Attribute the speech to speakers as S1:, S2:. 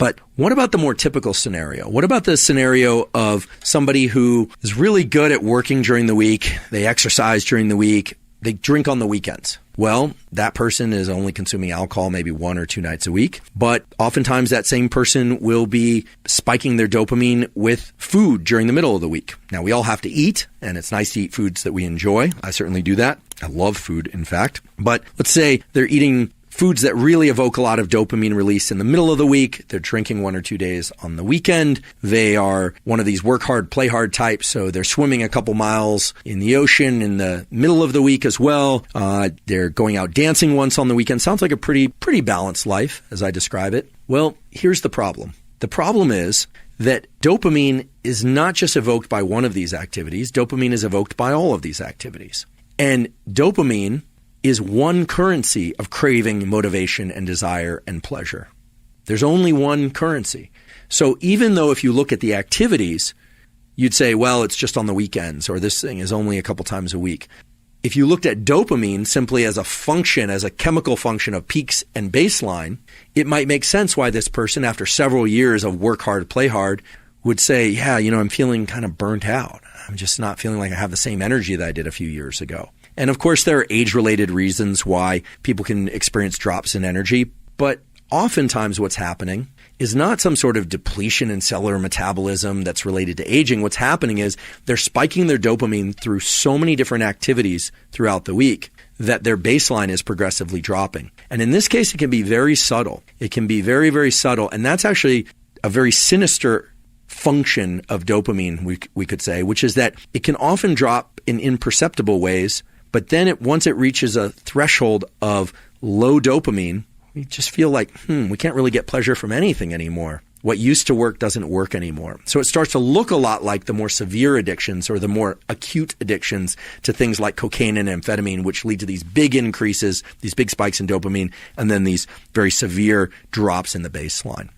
S1: But what about the more typical scenario? What about the scenario of somebody who is really good at working during the week, they exercise during the week, they drink on the weekends? Well, that person is only consuming alcohol maybe 1 or 2 nights a week. But oftentimes that same person will be spiking their dopamine with food during the middle of the week. Now, we all have to eat, and it's nice to eat foods that we enjoy. I certainly do that. I love food, in fact. But let's say they're eating foods that really evoke a lot of dopamine release in the middle of the week. They're drinking 1 or 2 days on the weekend. They are one of these work hard, play hard types. So they're swimming a couple miles in the ocean in the middle of the week as well. They're going out dancing once on the weekend. Sounds like a pretty balanced life as I describe it. Well, here's the problem. The problem is that dopamine is not just evoked by one of these activities. Dopamine is evoked by all of these activities. And dopamine is one currency of craving, motivation, and desire and pleasure. There's only one currency. So even though if you look at the activities, you'd say, well, it's just on the weekends, or this thing is only a couple times a week. If you looked at dopamine simply as a function, as a chemical function of peaks and baseline, it might make sense why this person, after several years of work hard, play hard, would say, yeah, I'm feeling kind of burnt out. I'm just not feeling like I have the same energy that I did a few years ago. And of course, there are age-related reasons why people can experience drops in energy. But oftentimes what's happening is not some sort of depletion in cellular metabolism that's related to aging. What's happening is they're spiking their dopamine through so many different activities throughout the week that their baseline is progressively dropping. And in this case, it can be very subtle. It can be very, very subtle. And that's actually a very sinister function of dopamine, we could say, which is that it can often drop in imperceptible ways. But then once it reaches a threshold of low dopamine, we just feel like, we can't really get pleasure from anything anymore. What used to work doesn't work anymore. So it starts to look a lot like the more severe addictions or the more acute addictions to things like cocaine and amphetamine, which lead to these big increases, these big spikes in dopamine, and then these very severe drops in the baseline.